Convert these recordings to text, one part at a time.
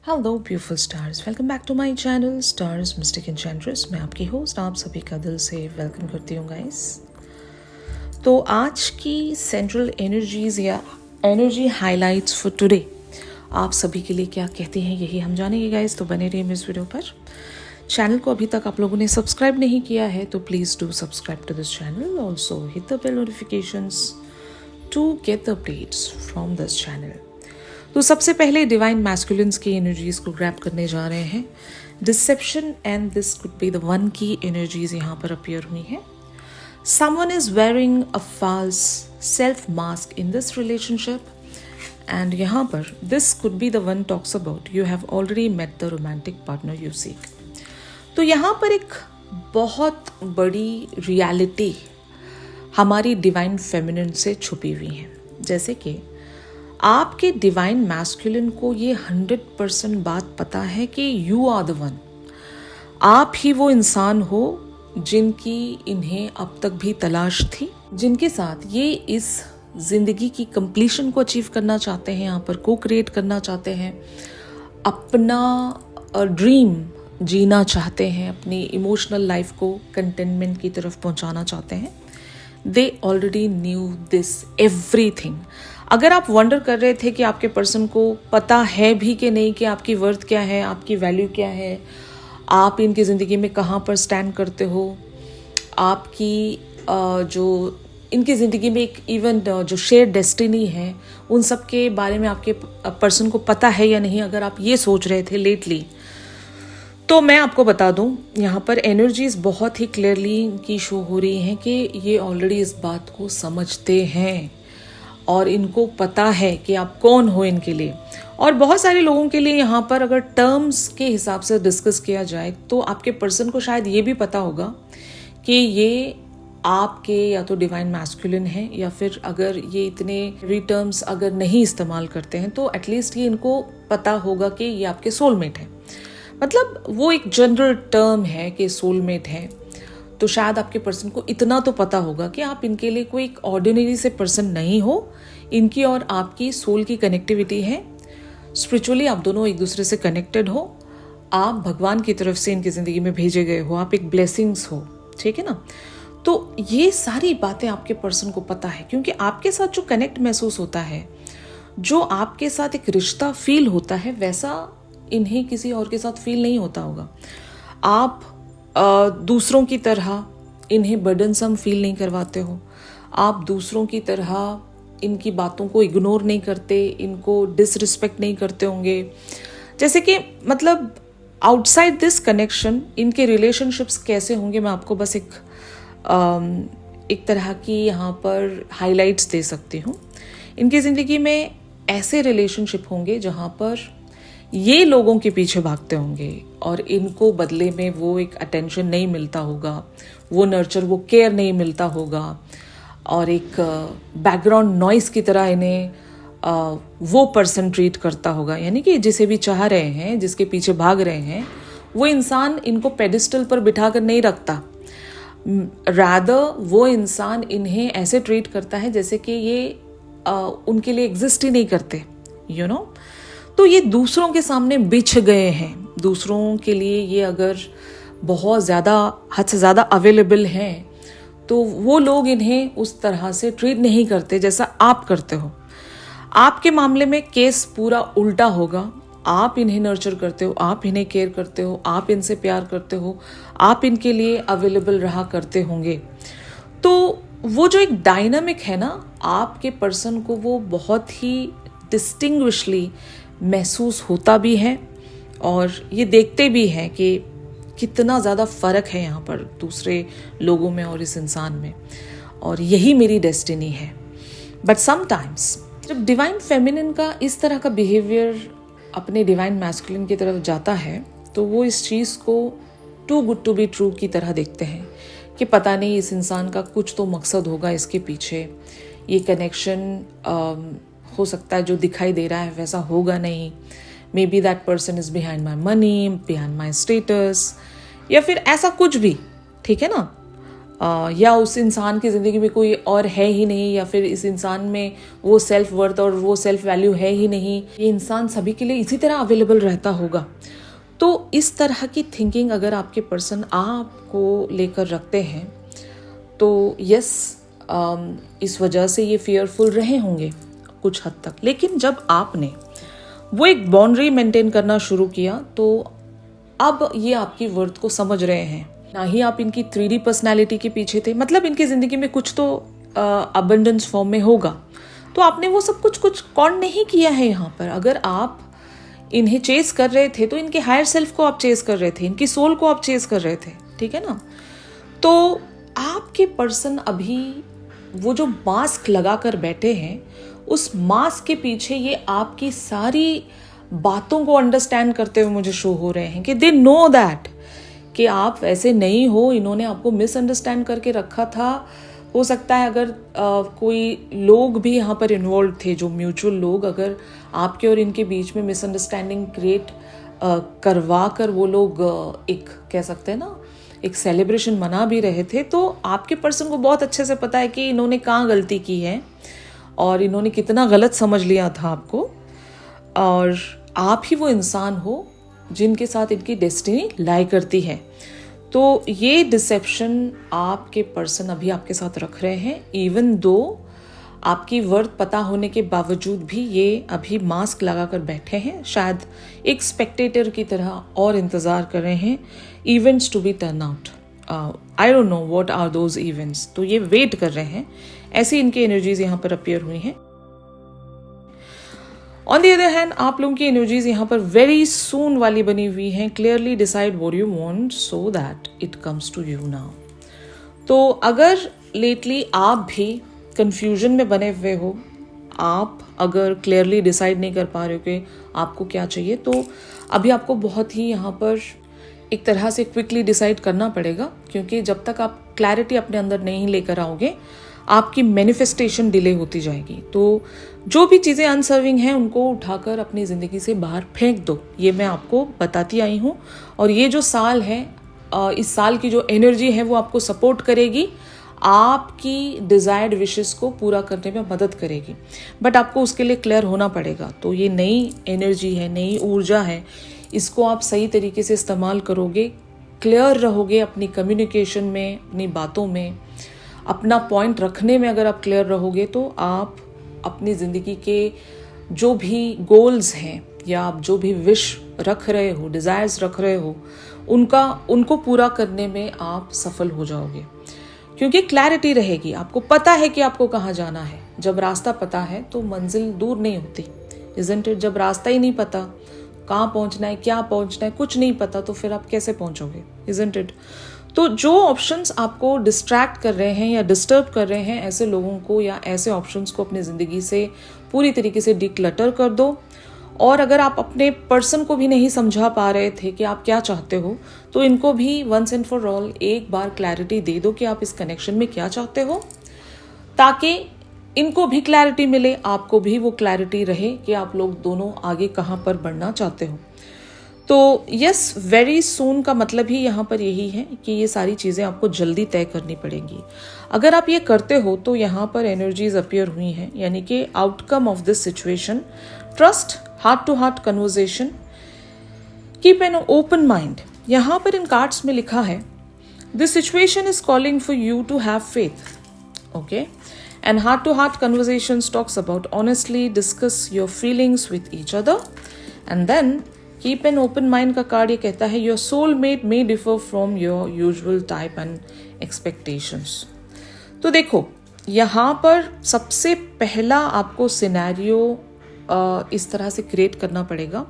Hello beautiful stars, welcome back to my channel stars mystic enchantress. मैं आपकी host आप सभी का दिल से वेलकम करती हूँ गाइस। तो आज की सेंट्रल एनर्जीज या एनर्जी हाइलाइट्स फॉर टुडे आप सभी के लिए क्या कहते हैं, यही हम जानेंगे गाइस। तो बने रहिए इस वीडियो पर। चैनल को अभी तक आप लोगों ने सब्सक्राइब नहीं किया है तो please do subscribe to this channel, also hit the bell notifications to get the updates from this channel. तो सबसे पहले डिवाइन मैस्कुलिन्स की एनर्जीज को ग्रैब करने जा रहे हैं। Deception and this could be the one की एनर्जीज यहाँ पर अपीयर हुई है। Someone is wearing a false self mask in this relationship and यहाँ पर this could be the one talks about you have already met the romantic partner you seek. तो यहाँ पर एक बहुत बड़ी रियलिटी हमारी डिवाइन फेमिनिन से छुपी हुई है। जैसे कि आपके डिवाइन मैस्कुलिन को ये 100% बात पता है कि यू आर द वन, आप ही वो इंसान हो जिनकी इन्हें अब तक भी तलाश थी, जिनके साथ ये इस जिंदगी की कंप्लीशन को अचीव करना चाहते हैं, यहाँ पर को क्रिएट करना चाहते हैं, अपना ड्रीम जीना चाहते हैं, अपनी इमोशनल लाइफ को कंटेनमेंट की तरफ पहुंचाना चाहते हैं। They already knew this everything. अगर आप वंडर कर रहे थे कि आपके पर्सन को पता है भी कि नहीं कि आपकी वर्थ क्या है, आपकी वैल्यू क्या है, आप इनकी ज़िंदगी में कहाँ पर स्टैंड करते हो, आपकी जो इनकी ज़िंदगी में एक इवन जो शेयर डेस्टिनी है, उन सब के बारे में आपके पर्सन को पता है या नहीं, अगर आप ये सोच रहे थे लेटली, तो मैं आपको बता दूं यहाँ पर एनर्जीज बहुत ही क्लियरली इनकी शो हो रही हैं कि ये ऑलरेडी इस बात को समझते हैं और इनको पता है कि आप कौन हो इनके लिए। और बहुत सारे लोगों के लिए यहाँ पर अगर टर्म्स के हिसाब से डिस्कस किया जाए तो आपके पर्सन को शायद ये भी पता होगा कि ये आपके या तो डिवाइन मैस्कुलिन है, या फिर अगर ये इतने टर्म्स अगर नहीं इस्तेमाल करते हैं तो एटलीस्ट ये इनको पता होगा कि ये आपके सोलमेट है। मतलब वो एक जनरल टर्म है कि सोलमेट है। तो शायद आपके पर्सन को इतना तो पता होगा कि आप इनके लिए कोई एक ऑर्डिनरी से पर्सन नहीं हो, इनकी और आपकी सोल की कनेक्टिविटी है। स्पिरिचुअली आप दोनों एक दूसरे से कनेक्टेड हो, आप भगवान की तरफ से इनकी ज़िंदगी में भेजे गए हो, आप एक ब्लेसिंग्स हो, ठीक है ना। तो ये सारी बातें आपके पर्सन को पता है, क्योंकि आपके साथ जो कनेक्ट महसूस होता है, जो आपके साथ एक रिश्ता फील होता है, वैसा इन्हें किसी और के साथ फील नहीं होता होगा। आप दूसरों की तरह इन्हें बर्डनसम फील नहीं करवाते हो, आप दूसरों की तरह इनकी बातों को इग्नोर नहीं करते, इनको डिसरिस्पेक्ट नहीं करते होंगे। जैसे कि मतलब आउटसाइड दिस कनेक्शन इनके रिलेशनशिप्स कैसे होंगे, मैं आपको बस एक तरह की यहाँ पर हाइलाइट्स दे सकती हूँ। इनकी ज़िंदगी में ऐसे रिलेशनशिप होंगे जहाँ पर ये लोगों के पीछे भागते होंगे और इनको बदले में वो एक अटेंशन नहीं मिलता होगा, वो नर्चर, वो केयर नहीं मिलता होगा, और एक बैकग्राउंड नॉइस की तरह इन्हें वो पर्सन ट्रीट करता होगा। यानी कि जिसे भी चाह रहे हैं, जिसके पीछे भाग रहे हैं, वो इंसान इनको पेडिस्टल पर बिठा कर नहीं रखता, रादर वो इंसान इन्हें ऐसे ट्रीट करता है जैसे कि ये उनके लिए एग्जिस्ट ही नहीं करते, यू नो। तो ये दूसरों के सामने बिछ गए हैं, दूसरों के लिए ये अगर बहुत ज़्यादा हद से ज़्यादा अवेलेबल हैं तो वो लोग इन्हें उस तरह से ट्रीट नहीं करते जैसा आप करते हो। आपके मामले में केस पूरा उल्टा होगा। आप इन्हें नर्चर करते हो, आप इन्हें केयर करते हो, आप इनसे प्यार करते हो, आप इनके लिए अवेलेबल रहा करते होंगे। तो वो जो एक डायनामिक है ना, आपके पर्सन को वो बहुत ही डिस्टिंग्विशली महसूस होता भी है, और ये देखते भी हैं कि कितना ज़्यादा फ़र्क है यहाँ पर दूसरे लोगों में और इस इंसान में, और यही मेरी डेस्टिनी है। बट समटाइम्स जब डिवाइन फेमिनिन का इस तरह का बिहेवियर अपने डिवाइन मैस्कुलिन की तरफ जाता है तो वो इस चीज़ को too good to be true की तरह देखते हैं कि पता नहीं इस इंसान का कुछ तो मकसद होगा इसके पीछे, ये कनेक्शन हो सकता है जो दिखाई दे रहा है वैसा होगा नहीं, may be that person is behind my money, behind my status, या फिर ऐसा कुछ भी, ठीक है ना। या उस इंसान की ज़िंदगी में कोई और है ही नहीं, या फिर इस इंसान में वो सेल्फ वर्थ और वो सेल्फ वैल्यू है ही नहीं, ये इंसान सभी के लिए इसी तरह अवेलेबल रहता होगा। तो इस तरह की थिंकिंग अगर आपके पर्सन आपको लेकर रखते हैं तो यस, इस वजह से ये फियरफुल रहे होंगे कुछ हद तक। लेकिन जब आपने वो एक बाउंड्री मेंटेन करना शुरू किया तो अब ये आपकी वर्थ को समझ रहे हैं। ना ही आप इनकी 3D पर्सनैलिटी के पीछे थे, मतलब इनकी ज़िंदगी में कुछ तो अबंडेंस फॉर्म में होगा, तो आपने वो सब कुछ कौन नहीं किया है यहाँ पर। अगर आप इन्हें चेस कर रहे थे तो इनके हायर सेल्फ को आप चेस कर रहे थे, इनकी सोल को आप चेस कर रहे थे, ठीक है ना। तो आपके पर्सन अभी वो जो मास्क लगा कर बैठे हैं, उस मास्क के पीछे ये आपकी सारी बातों को अंडरस्टैंड करते हुए मुझे शो हो रहे हैं कि दे नो दैट कि आप ऐसे नहीं हो। इन्होंने आपको मिसअंडरस्टैंड करके रखा था। हो सकता है अगर कोई लोग भी यहाँ पर इन्वॉल्व थे, जो म्यूचुअल लोग, अगर आपके और इनके बीच में मिसअंडरस्टैंडिंग क्रिएट करवा कर वो लोग एक कह सकते हैं ना एक सेलिब्रेशन मना भी रहे थे, तो आपके पर्सन को बहुत अच्छे से पता है कि इन्होंने कहाँ गलती की है और इन्होंने कितना गलत समझ लिया था आपको, और आप ही वो इंसान हो जिनके साथ इनकी डेस्टिनी लाई करती है। तो ये डिसेप्शन आपके पर्सन अभी आपके साथ रख रहे हैं, इवन दो आपकी वर्थ पता होने के बावजूद भी ये अभी मास्क लगाकर बैठे हैं, शायद एक स्पेक्टेटर की तरह और इंतज़ार कर रहे हैं events to be turn out. I don't know what are those events. तो ये वेट कर रहे हैं, ऐसी इनकी एनर्जीज यहाँ पर अपीयर हुई हैं। ऑन द अदर हैंड आप लोगों की एनर्जीज यहाँ पर वेरी सून वाली बनी हुई हैं। Clearly decide what you want so that it comes to you now. तो अगर लेटली आप भी कंफ्यूजन में बने हुए हो, आप अगर क्लियरली डिसाइड नहीं कर पा रहे हो कि आपको क्या चाहिए, तो अभी आपको बहुत ही यहाँ पर एक तरह से क्विकली डिसाइड करना पड़ेगा, क्योंकि जब तक आप क्लैरिटी अपने अंदर नहीं लेकर आओगे आपकी मैनिफेस्टेशन डिले होती जाएगी। तो जो भी चीज़ें अनसर्विंग हैं उनको उठाकर अपनी ज़िंदगी से बाहर फेंक दो, ये मैं आपको बताती आई हूँ। और ये जो साल है, इस साल की जो एनर्जी है वो आपको सपोर्ट करेगी, आपकी डिज़ायर्ड विशेस को पूरा करने में मदद करेगी, बट आपको उसके लिए क्लियर होना पड़ेगा। तो ये नई एनर्जी है, नई ऊर्जा है, इसको आप सही तरीके से इस्तेमाल करोगे, क्लियर रहोगे अपनी कम्युनिकेशन में, अपनी बातों में, अपना पॉइंट रखने में। अगर आप क्लियर रहोगे तो आप अपनी ज़िंदगी के जो भी गोल्स हैं या आप जो भी विश रख रहे हो, डिज़ायर्स रख रहे हो, उनको पूरा करने में आप सफल हो जाओगे, क्योंकि क्लैरिटी रहेगी। आपको पता है कि आपको कहाँ जाना है। जब रास्ता पता है तो मंजिल दूर नहीं होती, इज़न्ट इट। जब रास्ता ही नहीं पता, कहाँ पहुँचना है, क्या पहुँचना है, कुछ नहीं पता, तो फिर आप कैसे पहुँचोगे, इज़न्ट इट। तो जो ऑप्शंस आपको डिस्ट्रैक्ट कर रहे हैं या डिस्टर्ब कर रहे हैं, ऐसे लोगों को या ऐसे ऑप्शंस को अपनी ज़िंदगी से पूरी तरीके से डिक्लटर कर दो। और अगर आप अपने पर्सन को भी नहीं समझा पा रहे थे कि आप क्या चाहते हो, तो इनको भी वंस एंड फॉर ऑल एक बार क्लैरिटी दे दो कि आप इस कनेक्शन में क्या चाहते हो, ताकि इनको भी क्लैरिटी मिले, आपको भी वो क्लैरिटी रहे कि आप लोग दोनों आगे कहाँ पर बढ़ना चाहते हो। तो यस, वेरी सून का मतलब ही यहाँ पर यही है कि ये सारी चीज़ें आपको जल्दी तय करनी पड़ेंगी। अगर आप ये करते हो तो यहाँ पर एनर्जीज अपीयर हुई हैं, यानी कि outcome of this situation, trust, heart to heart conversation, keep an open mind. यहाँ पर इन कार्ड्स में लिखा है, this situation is calling for you to have faith, okay, and heart to heart conversations talks about honestly discuss your feelings with each other, and then keep an open mind का card ये कहता है, your soulmate may differ from your usual type and expectations. तो देखो, यहाँ पर सबसे पहला आपको सिनेरियो इस तरह से क्रिएट करना पड़ेगा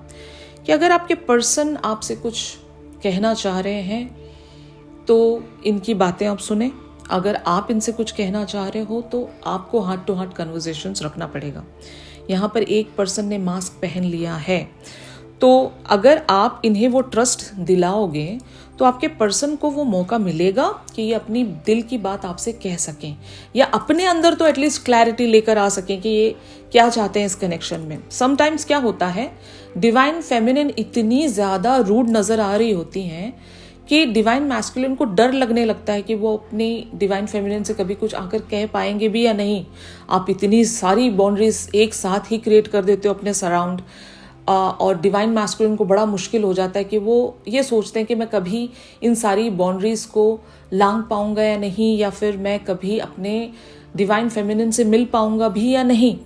कि अगर आपके पर्सन आपसे कुछ कहना चाह रहे हैं तो इनकी बातें आप सुने। अगर आप इनसे कुछ कहना चाह रहे हो तो आपको हार्ट टू हार्ट कन्वर्सेशंस रखना पड़ेगा। यहाँ पर एक पर्सन ने मास्क पहन लिया है, तो अगर आप इन्हें वो ट्रस्ट दिलाओगे तो आपके पर्सन को वो मौका मिलेगा कि ये अपनी दिल की बात आपसे कह सकें, या अपने अंदर तो एटलीस्ट क्लैरिटी लेकर आ सकें कि ये क्या चाहते हैं इस कनेक्शन में। समटाइम्स क्या होता है, डिवाइन फेमिनिन इतनी ज़्यादा रूड नज़र आ रही होती हैं कि डिवाइन मैस्कुलिन को डर लगने लगता है कि वो अपनी डिवाइन फेमिनिन से कभी कुछ आकर कह पाएंगे भी या नहीं। आप इतनी सारी बाउंड्रीज एक साथ ही क्रिएट कर देते हो अपने सराउंड, और डिवाइन मैस्कुलिन को बड़ा मुश्किल हो जाता है कि वो ये सोचते हैं कि मैं कभी इन सारी बाउंड्रीज को लांघ पाऊंगा या नहीं, या फिर मैं कभी अपने डिवाइन फेमिनिन से मिल पाऊंगा भी या नहीं।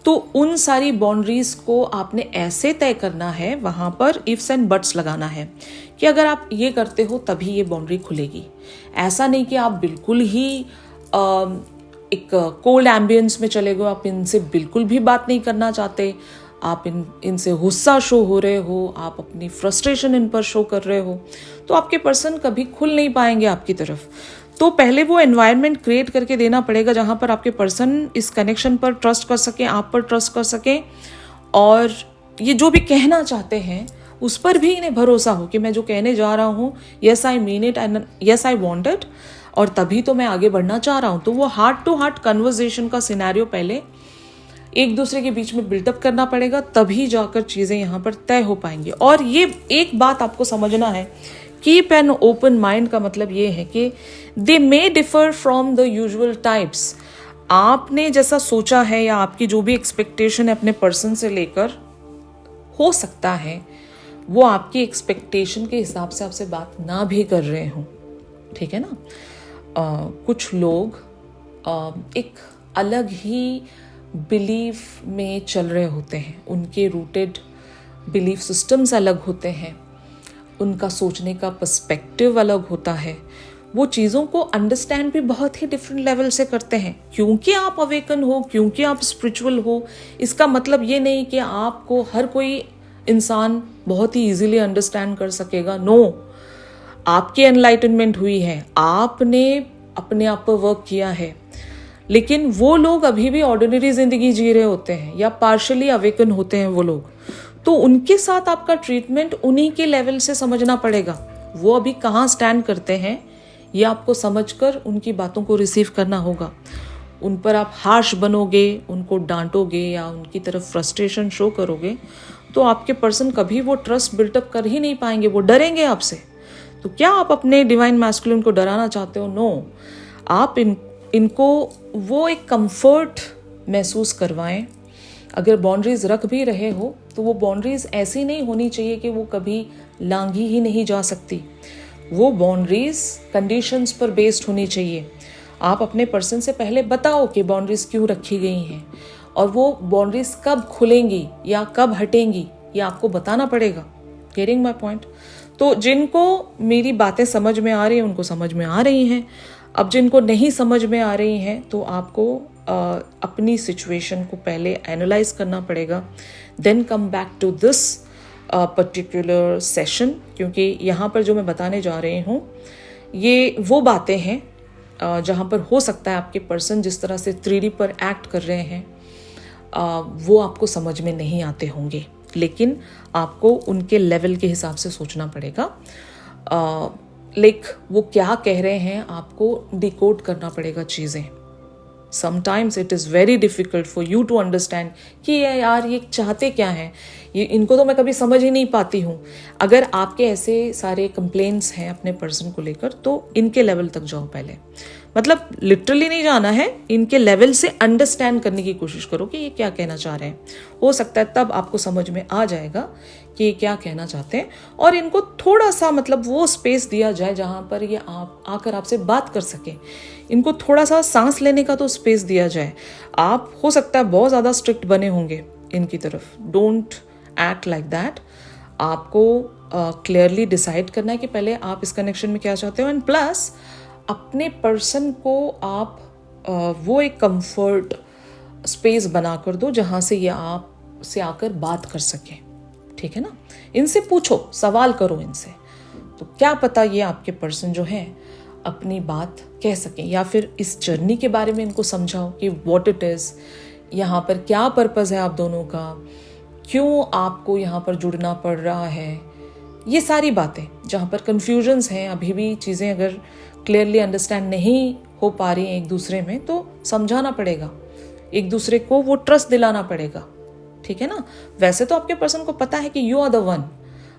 तो उन सारी बाउंड्रीज को आपने ऐसे तय करना है, वहां पर इफ्स एंड बट्स लगाना है कि अगर आप ये करते हो तभी ये बाउंड्री खुलेगी। ऐसा नहीं कि आप बिल्कुल ही एक कोल्ड एम्बियंस में चले गए, आप इनसे बिल्कुल भी बात नहीं करना चाहते, आप इनसे गुस्सा शो हो रहे हो, आप अपनी फ्रस्ट्रेशन इन पर शो कर रहे हो, तो आपके पर्सन कभी खुल नहीं पाएंगे आपकी तरफ। तो पहले वो एनवायरनमेंट क्रिएट करके देना पड़ेगा जहाँ पर आपके पर्सन इस कनेक्शन पर ट्रस्ट कर सकें, आप पर ट्रस्ट कर सकें, और ये जो भी कहना चाहते हैं उस पर भी इन्हें भरोसा हो कि मैं जो कहने जा रहा हूँ, yes I mean it and yes I want it, और तभी तो मैं आगे बढ़ना चाह रहा हूँ। तो वो हार्ट टू हार्ट कन्वर्सेशन का सिनेरियो पहले एक दूसरे के बीच में बिल्डअप करना पड़ेगा, तभी जाकर चीज़ें यहाँ पर तय हो पाएंगी। और ये एक बात आपको समझना है, कीप एन ओपन माइंड का मतलब ये है कि they may differ from the usual types. आपने जैसा सोचा है या आपकी जो भी एक्सपेक्टेशन है अपने पर्सन से लेकर, हो सकता है वो आपकी एक्सपेक्टेशन के हिसाब से आपसे बात ना भी कर रहे हों, ठीक है ना। कुछ लोग एक अलग ही बिलीफ में चल रहे होते हैं, उनके रूटेड बिलीफ सिस्टम्स अलग होते हैं, उनका सोचने का पर्सपेक्टिव अलग होता है, वो चीज़ों को अंडरस्टैंड भी बहुत ही डिफरेंट लेवल से करते हैं। क्योंकि आप अवेकन हो, क्योंकि आप स्पिरिचुअल हो, इसका मतलब ये नहीं कि आपको हर कोई इंसान बहुत ही इजीली अंडरस्टैंड कर सकेगा। नो, आपकी एनलाइटनमेंट हुई है, आपने अपने आप पर वर्क किया है, लेकिन वो लोग अभी भी ऑर्डिनरी जिंदगी जी रहे होते हैं या पार्शली अवेकन होते हैं वो लोग। तो उनके साथ आपका ट्रीटमेंट उन्हीं के लेवल से समझना पड़ेगा, वो अभी कहाँ स्टैंड करते हैं ये आपको समझकर उनकी बातों को रिसीव करना होगा। उन पर आप हार्श बनोगे, उनको डांटोगे या उनकी तरफ फ्रस्ट्रेशन शो करोगे, तो आपके पर्सन कभी वो ट्रस्ट बिल्टअप कर ही नहीं पाएंगे, वो डरेंगे आपसे। तो क्या आप अपने डिवाइन मैस्कुलिन को डराना चाहते हो? नो, आप इनको वो एक कंफर्ट महसूस करवाएं। अगर बाउंड्रीज रख भी रहे हो तो वो बाउंड्रीज ऐसी नहीं होनी चाहिए कि वो कभी लांघी ही नहीं जा सकती। वो बाउंड्रीज कंडीशंस पर बेस्ड होनी चाहिए। आप अपने पर्सन से पहले बताओ कि बाउंड्रीज क्यों रखी गई हैं, और वो बाउंड्रीज कब खुलेंगी या कब हटेंगी ये आपको बताना पड़ेगा। Getting my point? तो जिनको मेरी बातें समझ में आ रही हैं उनको समझ में आ रही हैं। अब जिनको नहीं समझ में आ रही हैं तो आपको अपनी सिचुएशन को पहले एनालाइज करना पड़ेगा, then come back to this particular session, क्योंकि यहाँ पर जो मैं बताने जा रही हूँ ये वो बातें हैं जहाँ पर हो सकता है आपके पर्सन जिस तरह से 3D पर एक्ट कर रहे हैं वो आपको समझ में नहीं आते होंगे, लेकिन आपको उनके लेवल के हिसाब से सोचना पड़ेगा। वो क्या कह रहे हैं आपको डिकोड करना पड़ेगा चीज़ें। Sometimes it is very difficult for you to understand कि यार ये चाहते क्या हैं, ये इनको तो मैं कभी समझ ही नहीं पाती हूँ। अगर आपके ऐसे सारे कंप्लेंट्स हैं अपने पर्सन को लेकर तो इनके लेवल तक जाओ पहले, मतलब लिटरली नहीं जाना है, इनके लेवल से अंडरस्टैंड करने की कोशिश करो कि ये क्या कहना चाह रहे हैं। हो सकता है तब आपको समझ में आ जाएगा कि ये क्या कहना चाहते हैं, और इनको थोड़ा सा मतलब वो स्पेस दिया जाए जहाँ पर ये आप आकर आपसे बात कर सकें। इनको थोड़ा सा सांस लेने का तो स्पेस दिया जाए। आप हो सकता है बहुत ज़्यादा स्ट्रिक्ट बने होंगे इनकी तरफ, डोंट एक्ट लाइक दैट। आपको क्लियरली डिसाइड करना है कि पहले आप इस कनेक्शन में क्या चाहते हो, एंड प्लस अपने पर्सन को आप वो एक कंफर्ट स्पेस बना कर दो जहाँ से ये आप से आकर बात कर सकें, ठीक है ना। इनसे पूछो, सवाल करो इनसे, तो क्या पता ये आपके पर्सन जो हैं अपनी बात कह सकें, या फिर इस जर्नी के बारे में इनको समझाओ कि व्हाट इट इज़, यहाँ पर क्या पर्पस है आप दोनों का, क्यों आपको यहाँ पर जुड़ना पड़ रहा है। ये सारी बातें जहाँ पर कन्फ्यूजन्स हैं, अभी भी चीज़ें अगर क्लियरली अंडरस्टैंड नहीं हो पा रही हैं एक दूसरे में, तो समझाना पड़ेगा, एक दूसरे को वो ट्रस्ट दिलाना पड़ेगा, ठीक है ना। वैसे तो आपके पर्सन को पता है कि यू आर द वन,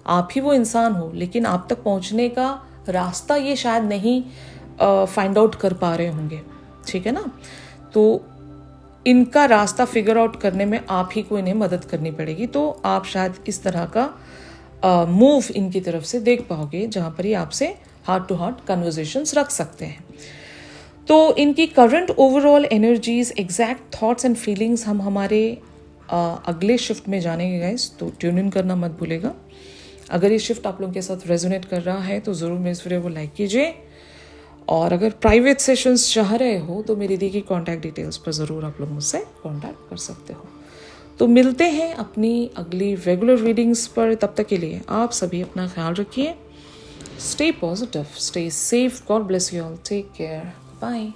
आप ही वो इंसान हो, लेकिन आप तक पहुंचने का रास्ता ये शायद नहीं फाइंड आउट कर पा रहे होंगे, ठीक है ना। तो इनका रास्ता फिगर आउट करने में आप ही को इन्हें मदद करनी पड़ेगी। तो आप शायद इस तरह का मूव इनकी तरफ से देख पाओगे जहाँ पर ये आपसे हार्ट टू हार्ट कन्वर्सेशंस रख सकते हैं। तो इनकी current overall energies, exact thoughts and feelings हम हमारे अगले शिफ्ट में जानेंगे गाइस, तो ट्यून इन करना मत भूलेगा। अगर ये शिफ्ट आप लोगों के साथ रेजोनेट कर रहा है तो ज़रूर मेरे इस वीडियो को लाइक कीजिए, और अगर प्राइवेट सेशंस चाह रहे हो तो मेरी दी गई कॉन्टैक्ट डिटेल्स पर ज़रूर आप लोग मुझसे कॉन्टैक्ट कर सकते हो। तो मिलते हैं अपनी अगली रेगुलर रीडिंग्स पर। तब तक के लिए आप सभी अपना ख्याल रखिए। Stay positive, stay safe, God bless you all, take care, bye.